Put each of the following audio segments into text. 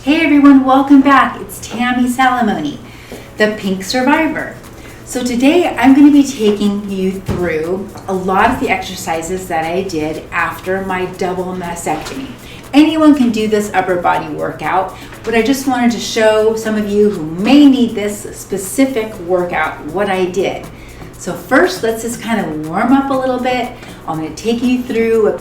Hey everyone, welcome back. It's Tammy Salamone, the Pink Survivor. So today I'm going to be taking you through a lot of the exercises that I did after my double mastectomy. Anyone can do this upper body workout, but I just wanted to show some of you who may need this specific workout what I did. So first, let's just kind of warm up a little bit. I'm going to take you through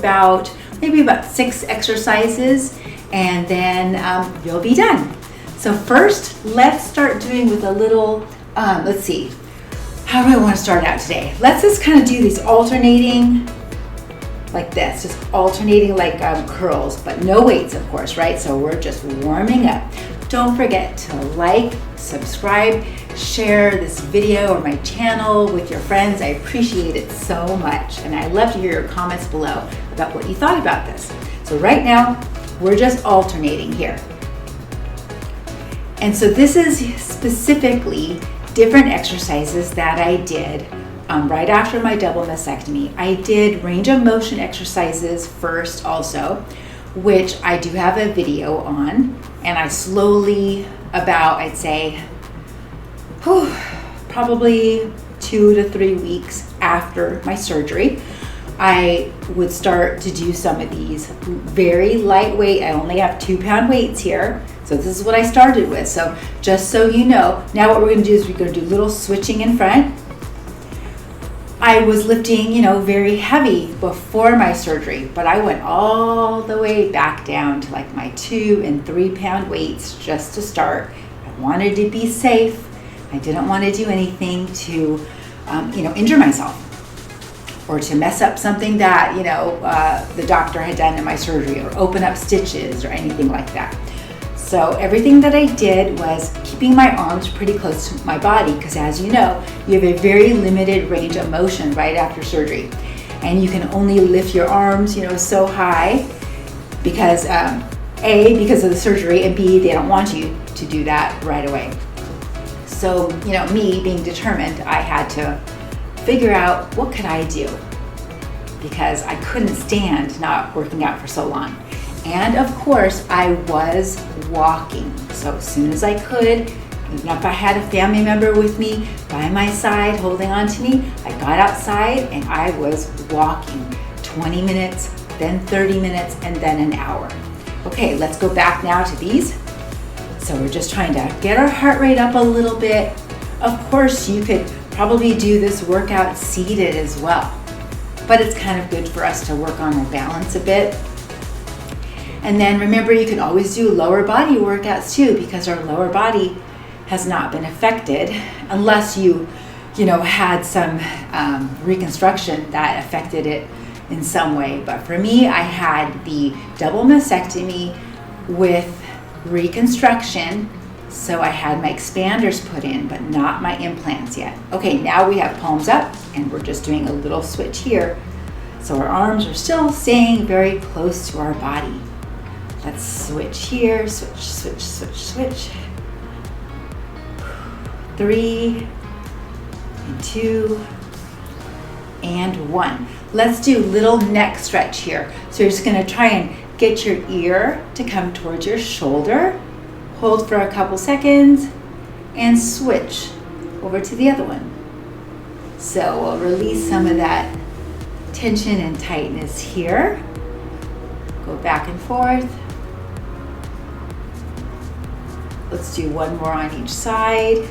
maybe about 6 exercises, and then you'll be done. So first, let's start doing with a little, let's see, how do I want to start out today? Let's just kind of do these alternating like this, just alternating like curls, but no weights, of course, right? So we're just warming up. Don't forget to like, subscribe, share this video or my channel with your friends. I appreciate it so much, and I'd love to hear your comments below about what you thought about this. So right now, we're just alternating here. And so this is specifically different exercises that I did right after my double mastectomy. I did range of motion exercises first also, which I do have a video on, and I slowly, I'd say, probably 2 to 3 weeks after my surgery, I would start to do some of these very lightweight. I only have 2-pound weights here. So this is what I started with. So just so you know, now what we're gonna do is we're gonna do little switching in front. I was lifting, very heavy before my surgery, but I went all the way back down to like my 2 and 3-pound weights just to start. I wanted to be safe. I didn't want to do anything to, injure myself or to mess up something that, the doctor had done in my surgery, or open up stitches or anything like that. So everything that I did was keeping my arms pretty close to my body, because as you know, you have a very limited range of motion right after surgery. And you can only lift your arms, so high because A, because of the surgery, and B, they don't want you to do that right away. So, me being determined, I had to figure out what could I do, because I couldn't stand not working out for so long. And of course, I was walking. So as soon as I could, even if I had a family member with me by my side holding on to me, I got outside and I was walking 20 minutes, then 30 minutes, and then an hour. Okay, let's go back now to these. So we're just trying to get our heart rate up a little bit. Of course, you could probably do this workout seated as well, but it's kind of good for us to work on our balance a bit. And then remember, you can always do lower body workouts too, because our lower body has not been affected unless you had some reconstruction that affected it in some way. But for me, I had the double mastectomy with reconstruction. So I had my expanders put in, but not my implants yet. Okay, now we have palms up, and we're just doing a little switch here. So our arms are still staying very close to our body. Let's switch here, switch, switch, switch, switch. 3, and 2, and 1. Let's do little neck stretch here. So you're just gonna try and get your ear to come towards your shoulder. Hold for a couple seconds and switch over to the other one. So we'll release some of that tension and tightness here. Go back and forth. Let's do one more on each side.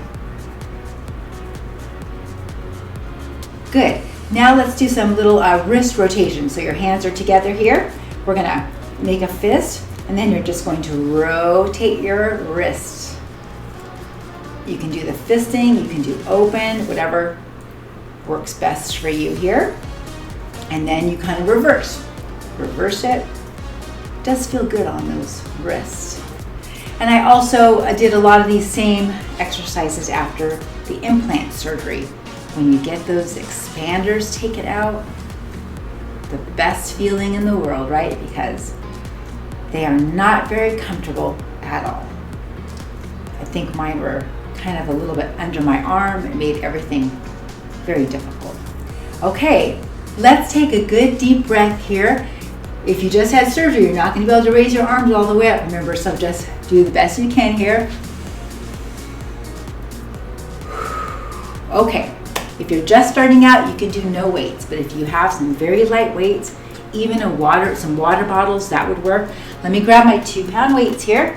Good. Now let's do some little wrist rotation. So your hands are together here. We're gonna make a fist, and then you're just going to rotate your wrist. You can do the fisting, you can do open, whatever works best for you here. And then you kind of reverse it. It does feel good on those wrists. And I also did a lot of these same exercises after the implant surgery. When you get those expanders taken out, the best feeling in the world, right? Because they are not very comfortable at all. I think mine were kind of a little bit under my arm. It made everything very difficult. Okay, let's take a good deep breath here. If you just had surgery, you're not going to be able to raise your arms all the way up. Remember, so just do the best you can here. Okay, if you're just starting out, you can do no weights, but if you have some very light weights, even some water bottles, that would work. Let me grab my 2-pound weights here.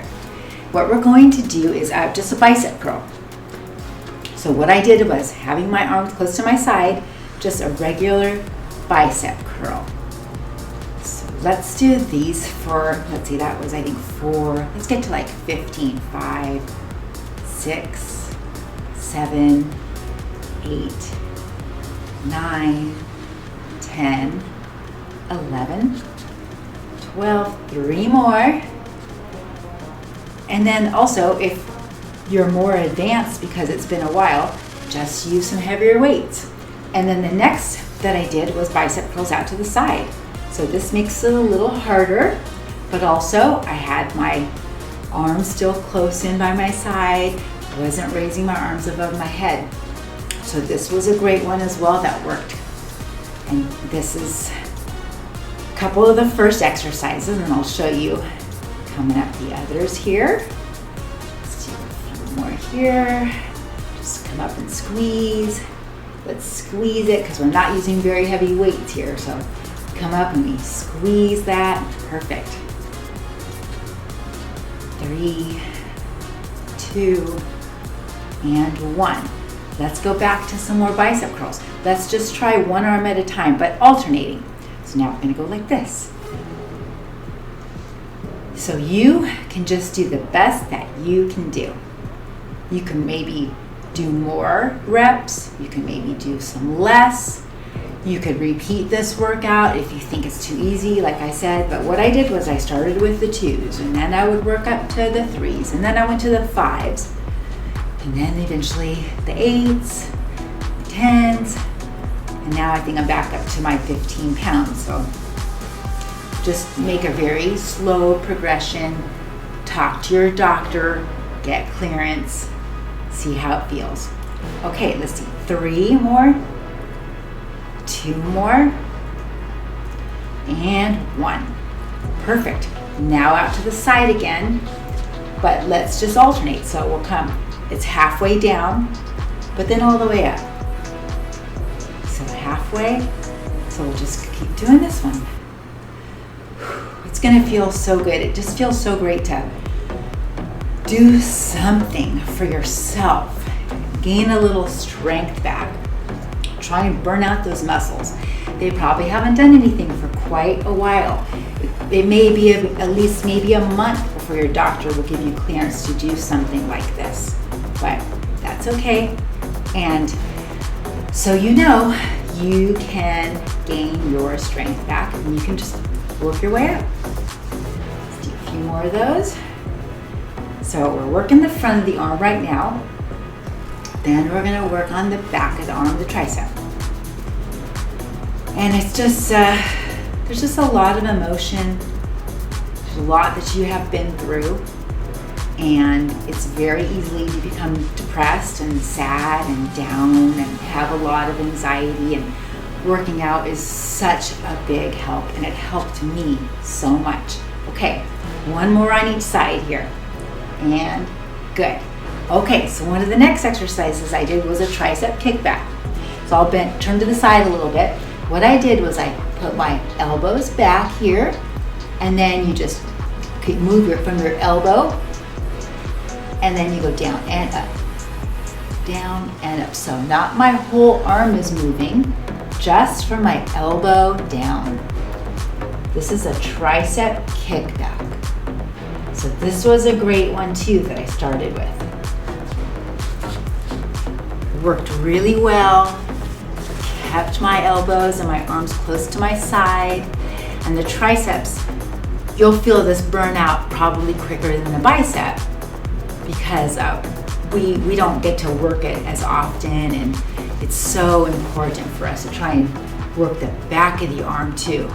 What we're going to do is just a bicep curl. So what I did was, having my arms close to my side, just a regular bicep curl. So let's do these for, let's see, that was I think 4, let's get to like 15, 5, 6, 7, 8, 9, 10, 11, 12, 3 more. And then also, if you're more advanced because it's been a while, just use some heavier weights. And then the next that I did was bicep curls out to the side. So this makes it a little harder, but also I had my arms still close in by my side, wasn't raising my arms above my head. So this was a great one as well that worked. And this is a couple of the first exercises, and I'll show you coming up the others here. Let's do a few more here. Just come up and squeeze. Let's squeeze it because we're not using very heavy weights here. So come up and we squeeze that. Perfect. 3, 2, and 1. Let's go back to some more bicep curls. Let's just try one arm at a time, but alternating. So now we're going to go like this. So you can just do the best that you can do. You can maybe do more reps. You can maybe do some less. You could repeat this workout if you think it's too easy, like I said. But what I did was I started with the 2s, and then I would work up to the 3s, and then I went to the 5s, and then eventually the 8s, the 10s, and now I think I'm back up to my 15 pounds. So just make a very slow progression. Talk to your doctor, get clearance, see how it feels. Okay, let's see. 3 more, 2 more, and 1. Perfect. Now out to the side again, but let's just alternate. So we'll come, it's halfway down, but then all the way up. So halfway, so we'll just keep doing this one. It's gonna feel so good. It just feels so great to do something for yourself. Gain a little strength back. Try and burn out those muscles. They probably haven't done anything for quite a while. It may be at least maybe a month before your doctor will give you clearance to do something like this. But that's okay. And so you know you can gain your strength back and you can just work your way up. Let's do a few more of those. So we're working the front of the arm right now. Then we're gonna work on the back of the arm, the tricep. And it's just, there's just a lot of emotion. There's a lot that you have been through. And it's very easy to become depressed and sad and down and have a lot of anxiety. And working out is such a big help, and it helped me so much. Okay, one more on each side here. And good. Okay, so one of the next exercises I did was a tricep kickback. So I'll turn to the side a little bit. What I did was I put my elbows back here, and then you just move from your elbow, and then you go down and up, down and up. So not my whole arm is moving, just from my elbow down. This is a tricep kickback. So this was a great one too that I started with. Worked really well, kept my elbows and my arms close to my side, and the triceps, you'll feel this burnout probably quicker than the bicep because we don't get to work it as often, and it's so important for us to try and work the back of the arm too.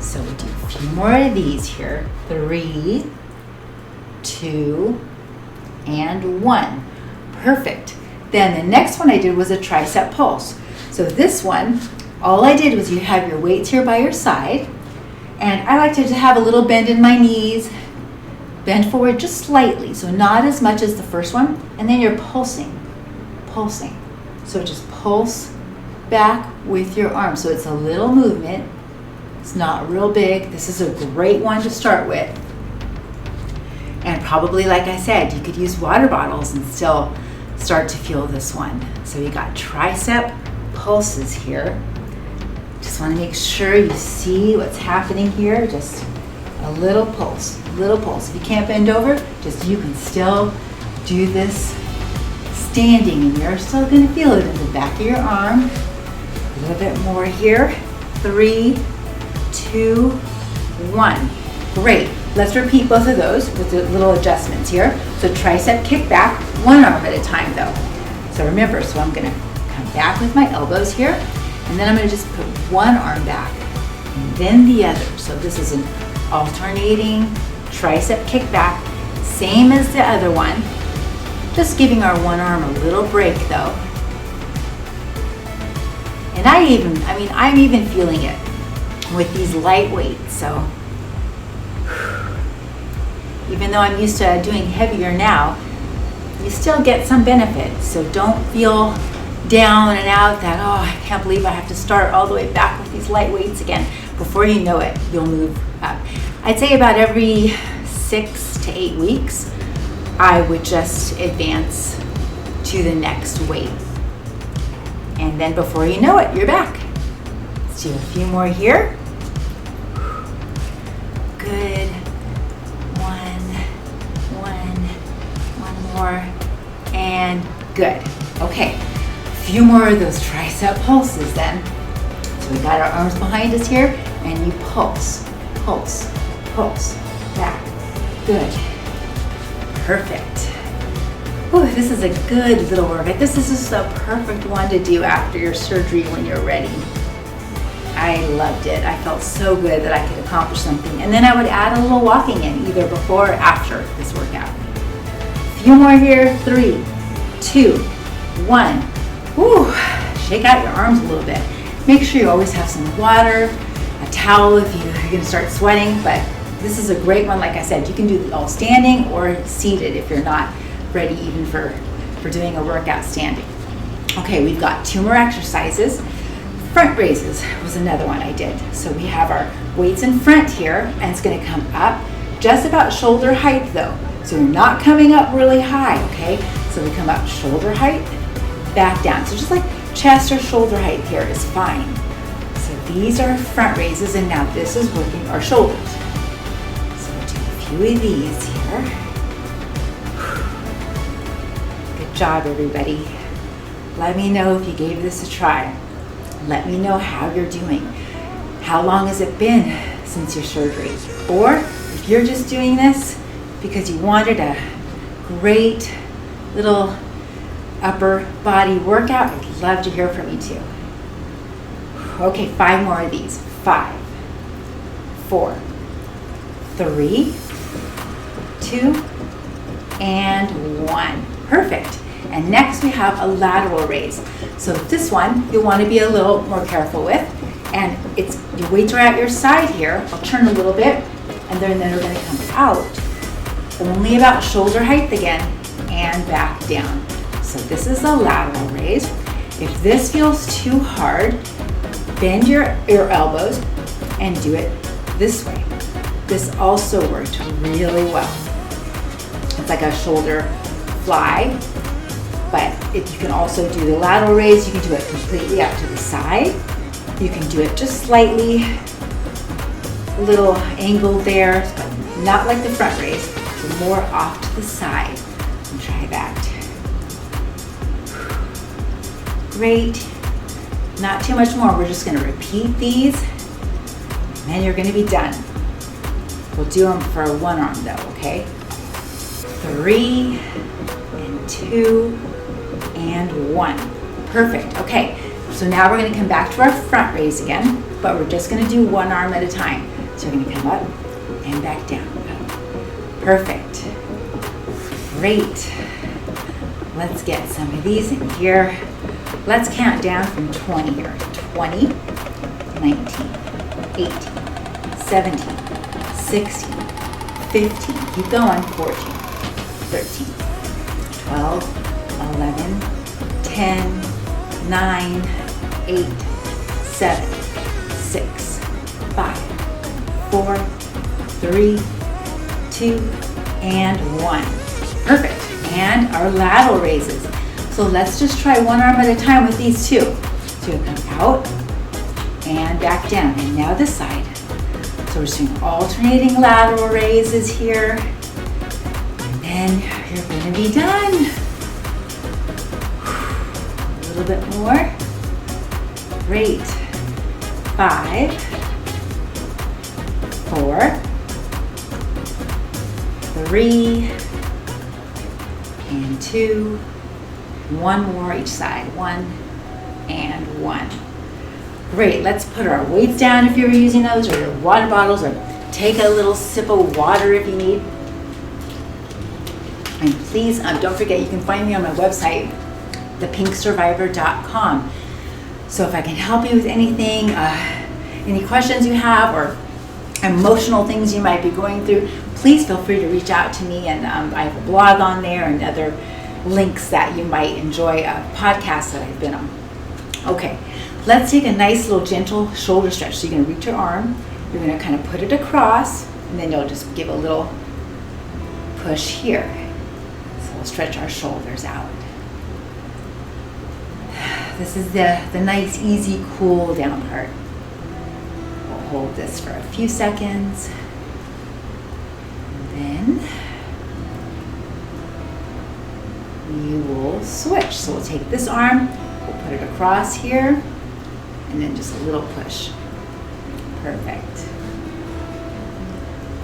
So we do a few more of these here. 3, 2, and 1. Perfect. Then the next one I did was a tricep pulse. So this one, all I did was you have your weights here by your side, And I like to have a little bend in my knees, bend forward just slightly, so not as much as the first one, and then you're pulsing. So just pulse back with your arm. So it's a little movement. It's not real big. This is a great one to start with. And probably, like I said, you could use water bottles and still start to feel this one. So you got tricep pulses here. Just want to make sure you see what's happening here. Just a little pulse, little pulse. If you can't bend over, just you can still do this standing, and you're still going to feel it in the back of your arm. A little bit more here. 3, 2, 1. Great. Let's repeat both of those with the little adjustments here. So tricep kick back, one arm at a time though. So remember, so I'm going to come back with my elbows here, and then I'm going to just put one arm back and then the other. So this is an alternating tricep kick back, same as the other one. Just giving our one arm a little break though. And I'm even feeling it with these light weights. So even though I'm used to doing heavier now, you still get some benefit. So don't feel down and out that, oh, I can't believe I have to start all the way back with these light weights again. Before you know it, you'll move up. I'd say about every 6 to 8 weeks, I would just advance to the next weight. And then before you know it, you're back. Let's do a few more here. Good. One more. And good. Okay. A few more of those tricep pulses then. So we got our arms behind us here, and you pulse, pulse, pulse, back. Good. Perfect. Ooh, this is a good little workout. This is just a perfect one to do after your surgery when you're ready. I loved it. I felt so good that I could accomplish something. And then I would add a little walking in, either before or after this workout. A few more here. 3, 2, 1. Ooh, shake out your arms a little bit. Make sure you always have some water, a towel if you're going to start sweating, but this is a great one. Like I said, you can do it all standing or seated if you're not ready even for doing a workout standing. Okay, we've got 2 more exercises. Front raises was another one I did. So we have our weights in front here, and it's going to come up just about shoulder height though. So you're not coming up really high, okay? So we come up shoulder height, back down. So just like chest or shoulder height here is fine. So these are front raises, and now this is working our shoulders. So we'll do a few of these here. Good job, everybody. Let me know if you gave this a try. Let me know how you're doing. How long has it been since your surgery? Or if you're just doing this because you wanted a great little upper body workout, I'd love to hear from you too. Okay, 5 more of these. 5, 4, 3, 2, and 1. Perfect. And next we have a lateral raise. So this one you'll want to be a little more careful with. And it's your weights are at your side here. I'll turn a little bit, and then they're going to come out. Only about shoulder height again, and back down. So this is a lateral raise. If this feels too hard, bend your elbows and do it this way. This also worked really well. It's like a shoulder fly. But if you can also do the lateral raise, you can do it completely out to the side. You can do it just slightly, a little angle there, but not like the front raise, so more off to the side. And try that. Great. Not too much more. We're just going to repeat these, and then you're going to be done. We'll do them for one arm though, okay? 3, and 2, and 1. Perfect. Okay, so now we're going to come back to our front raise again, but we're just going to do one arm at a time. So we're going to come up and back down. Perfect. Great. Let's get some of these in here. Let's count down from 20 here. 20, 19, 18, 17, 16, 15, keep going, 14, 13, 12, 11, 10, 9, 8, 7, 6, 5, 4, 3, 2, and 1. Perfect. And our lateral raises. So let's just try one arm at a time with these two. So you'll come out and back down. And now this side. So we're just doing alternating lateral raises here. And then you're going to be done. A little bit more. Great. 5, 4, 3, and 2. One more each side. 1 and 1. Great. Let's put our weights down if you're using those, or your water bottles, or take a little sip of water if you need. And please don't forget, you can find me on my website, thepinksurvivor.com. So if I can help you with anything, any questions you have, or emotional things you might be going through, please feel free to reach out to me. And I have a blog on there and other links that you might enjoy, podcasts that I've been on. Okay, let's take a nice little gentle shoulder stretch. So you're going to reach your arm, you're going to kind of put it across, and then you'll just give a little push here. So we'll stretch our shoulders out. This is the nice, easy cool down part. We'll hold this for a few seconds. And then you will switch. So we'll take this arm, we'll put it across here, and then just a little push. Perfect.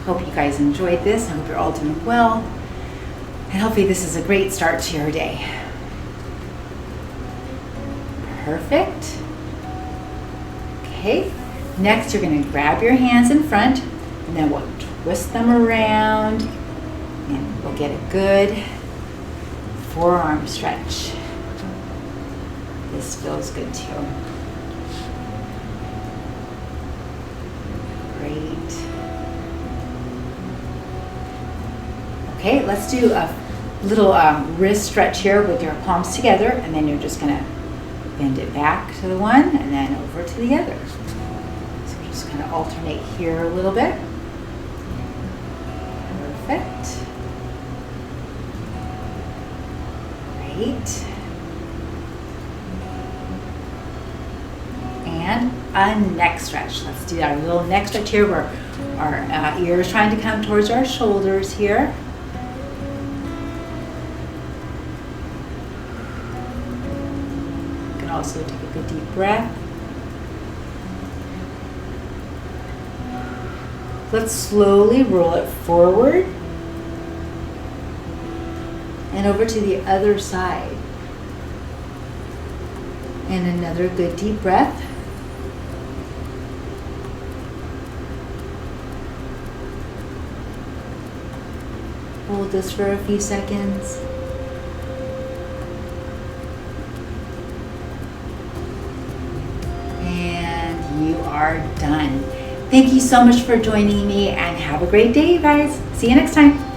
Hope you guys enjoyed this. I hope you're all doing well. And hopefully this is a great start to your day. Perfect. Okay, next you're going to grab your hands in front, and then we'll twist them around, and we'll get a good forearm stretch. This feels good too. Great. Okay, let's do a little wrist stretch here with your palms together, and then you're just going to bend it back to the one and then over to the other. So just kind of alternate here a little bit. Perfect. Great. And a neck stretch. Let's do our little neck stretch here where our ear is trying to come towards our shoulders here. Also take a good deep breath. Let's slowly roll it forward and over to the other side. And another good deep breath. Hold this for a few seconds. You are done. Thank you so much for joining me, and have a great day, you guys. See you next time.